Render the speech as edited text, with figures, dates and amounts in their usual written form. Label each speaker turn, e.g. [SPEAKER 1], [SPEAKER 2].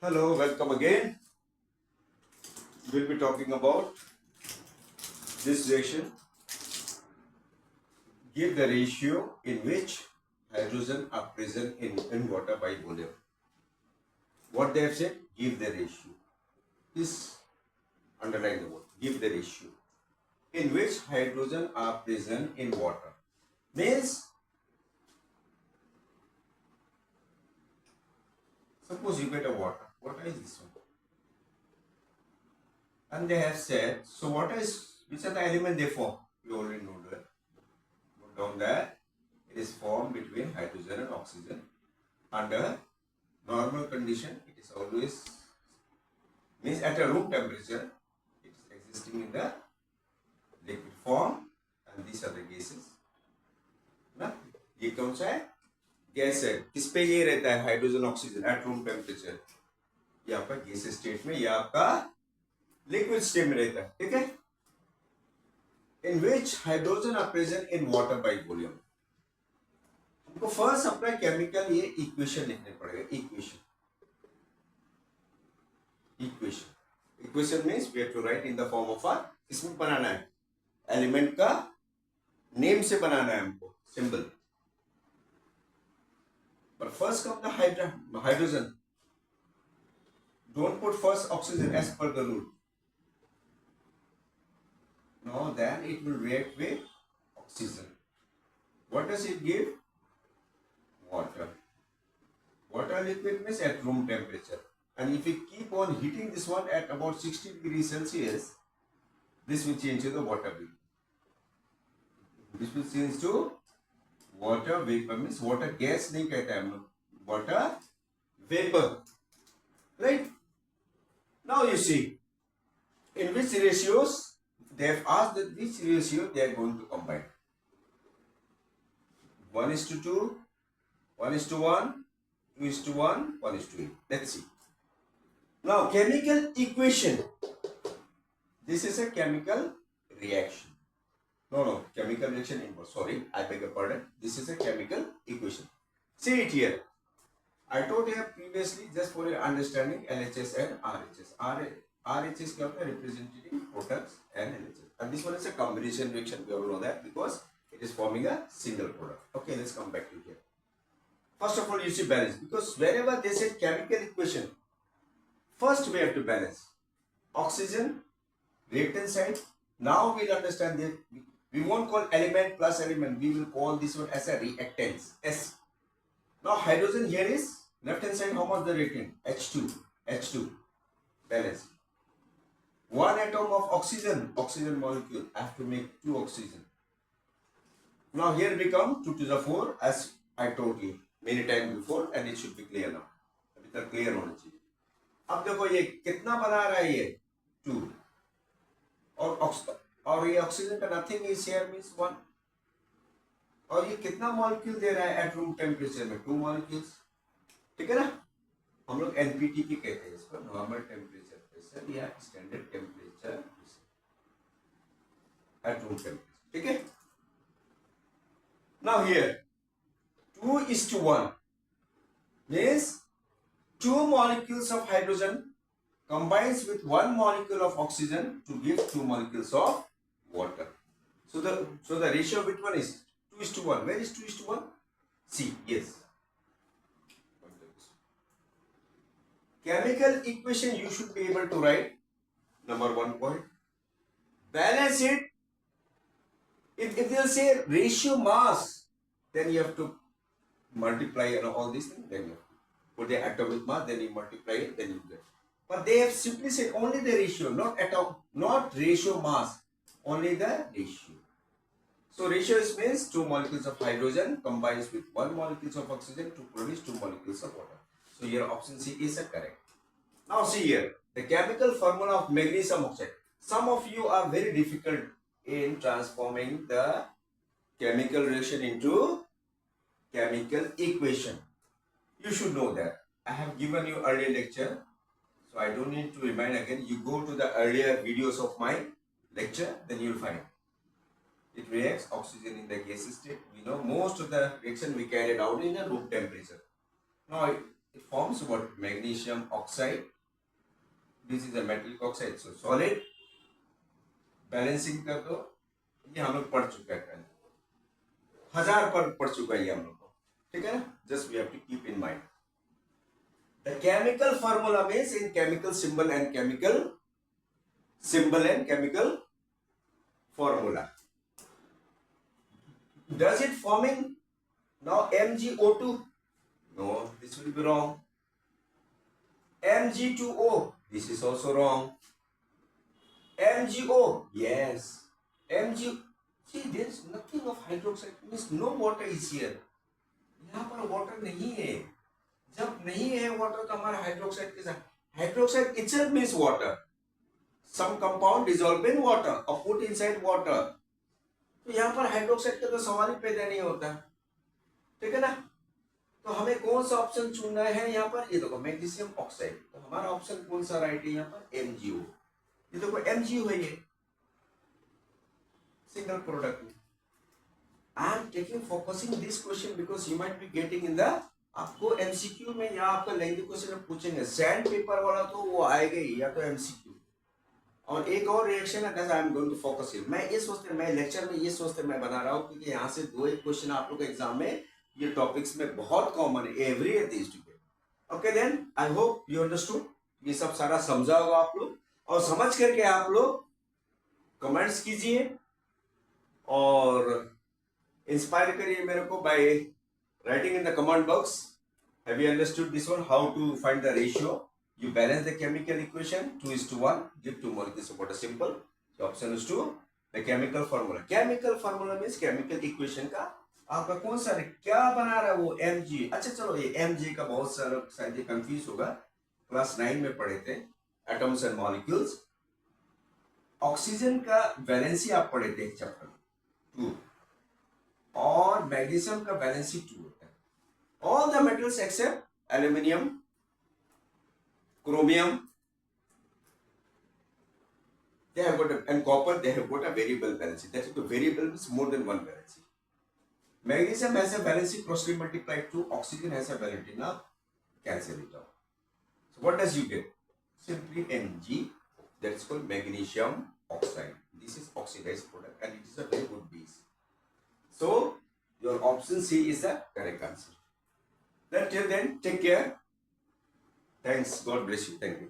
[SPEAKER 1] Hello, welcome again. We'll be talking about this reaction. Give the ratio in which hydrogen are present in water by volume. What they have said, give the ratio. Please underline the word, give the ratio. In which hydrogen are present in water. Means, suppose you get a water. Water is this one. And they have said, so water is, which are the element they form? You already know that. Note down that it is formed between hydrogen and oxygen. Under normal condition, it is always, means at a room temperature, it is existing in the liquid form, and these are the gases. ना ये कौन सा है? Gas है. किस पे ये रहता है? Hydrogen oxygen at room temperature. ये आपका गैस स्टेट में, ये आपका लिक्विड स्टेट में रहता है. ठीक है? In which hydrogen are present in water by volume. हमको फर्स्ट अपना केमिकल ये इक्वेशन लिखने पड़ेगा. Equation means we have to write in the form of a, इसमें बनाना है एलिमेंट का नेम से बनाना है हमको सिंबल. पर first come the hydrogen. Don't put first oxygen as per the rule. No, then it will react with oxygen. What does it give? Water. Water liquid means at room temperature. And if we keep on heating this one at about 60 degrees Celsius, this will change to the water vapor. This will change to water vapor, means water gas नहीं कहते हैं हम लोग, water vapor. Right? Now you see, in which ratios they have asked that which ratio they are going to combine. 1:2, 1:1, 2:1, 1:8. Let's see. Now, chemical equation. This is a chemical reaction. No, chemical reaction inverse. Sorry, I beg your pardon. This is a chemical equation. See it here. I told you previously, just for your understanding, LHS and RHS. RHS क्या होता है? Representing products and LHS. And this one is a combination reaction. We all know that because it is forming a single product. Okay, let's come back to here. First of all, you see balance, because wherever they say chemical equation, first we have to balance. Oxygen, reactant side. Now we'll understand that we won't call element plus element. We will call this one as a reactance. S. Now hydrogen here is left hand side. How much the reactant? H2. Balance. One atom of oxygen molecule. I have to make 2 oxygen. Now here we come 2 to the 4 as I told you many times before, and it should be clear now. अभी तक clear होना चाहिए. अब देखो ये कितना बना रहा है ये 2, और ये ऑक्सीजन का नथिंग इज हियर मींस 1, और ये कितना मॉलिक्यूल दे रहा है एट रूम टेम्परेचर में? 2 मॉलिक्यूल्स. ठीक है ना? हम लोग एनपीटी की कहते हैं इसको, नॉर्मल टेम्परेचर प्रेशर या standard temperature at room temperature. ठीक है? Now here 2:1 means 2 molecules of hydrogen combines with 1 molecule of oxygen to give 2 molecules of water. So the ratio which one is 2:1. Where is 2:1? C. Yes. Chemical equation you should be able to write. Number 1 point. Balance it. If they'll say ratio mass, then you have to multiply all these things. Then you have to put the atomic mass, then you multiply it, then you get. But they have simply said only the ratio, not ratio mass, only the ratio. So ratio means 2 molecules of hydrogen combines with 1 molecules of oxygen to produce 2 molecules of water. So your option C is correct. Now see here, the chemical formula of magnesium oxide. Some of you are very difficult in transforming the chemical reaction into chemical equation. You should know that. I have given you earlier lecture, so I don't need to remind again. You go to the earlier videos of my lecture, then you will find. It reacts oxygen in the gas state. We know most of the reaction we carried out in a room temperature. Now it forms what? Magnesium oxide. This is a metallic oxide, so solid. Balancing कर दो, ये हम लोग पढ़ चुका है कल, 1000 पर पढ़ चुका है ये हम लोग को, ठीक है ना? Just we have to keep in mind the chemical formula means in chemical symbol and chemical symbol and chemical formula. Does it forming now MgO2? No, this will be wrong. Mg2O, this is also wrong. MgO, yes. Mg, see there is nothing of hydroxide, means no water is here. यहाँ पर water नहीं है, जब नहीं है water तो हमारा hydroxide के साथ, hydroxide itself means water. Some compound dissolved in water or put inside water. तो यहाँ पर हाइड्रोक्साइड का तो सवाल ही पैदा नहीं होता, ठीक है ना? तो हमें कौन सा ऑप्शन चुनना है यहाँ पर? ये देखो मैग्नीशियम ऑक्साइड, तो हमारा ऑप्शन कौन सा राइट है यहाँ पर? MgO. ये देखो MgO है, ये सिंगल प्रोडक्ट में. I am taking focusing this question because you might be getting in the, आपको एमसीक्यू में या आपका लेंथी क्वेश्चन में पूछेंगे. सैंड पेपर वाला तो वो आएगा ही, या तो एमसीक्यू. और एक और रिएक्शन है, I am going to focus here. मैं ये सोचते, मैं लेक्चर में ये सोचते मैं बना रहा हूँ क्योंकि यहाँ से 2 एक क्वेश्चन आप लोग एग्जाम में ये टॉपिक्स में बहुत कॉमन है, एवरी एथिस्ट के. Okay then I hope you understood. ये सब सारा समझा होगा आप लोग, और समझ करके आप लोग कमेंट्स कीजिए और इंस्पायर करिए मेरे को by writing in the comment box. Have you understood this one, how to find the ratio? You balance the chemical equation 2:1, give 2 molecules of water, simple. So option is 2. The chemical formula. Chemical formula means chemical equation का आपका कौन सा क्या बना रहा है वो Mg. अच्छा चलो, ये Mg का बहुत सारा शायद कंफ्यूज होगा, क्लास 9 में पढ़े थे एटम्स एंड मॉलिक्यूल्स. ऑक्सीजन का वैलेंसी आप पढ़े थे चैप्टर 2, और मैग्नीशियम का वैलेंसी 2 होता है. All the metals accept aluminium, chromium, they have got and copper, they have got a variable valency. That is, the variable means more than one valency. Magnesium has a valency closely multiplied to oxygen has a valency. Now cancel it out. So what does you get? Simply Mg. That is called magnesium oxide. This is oxidized product and it is a very good base. So your option C is the correct answer. Then till then, take care. Thanks. God bless you. Thank you.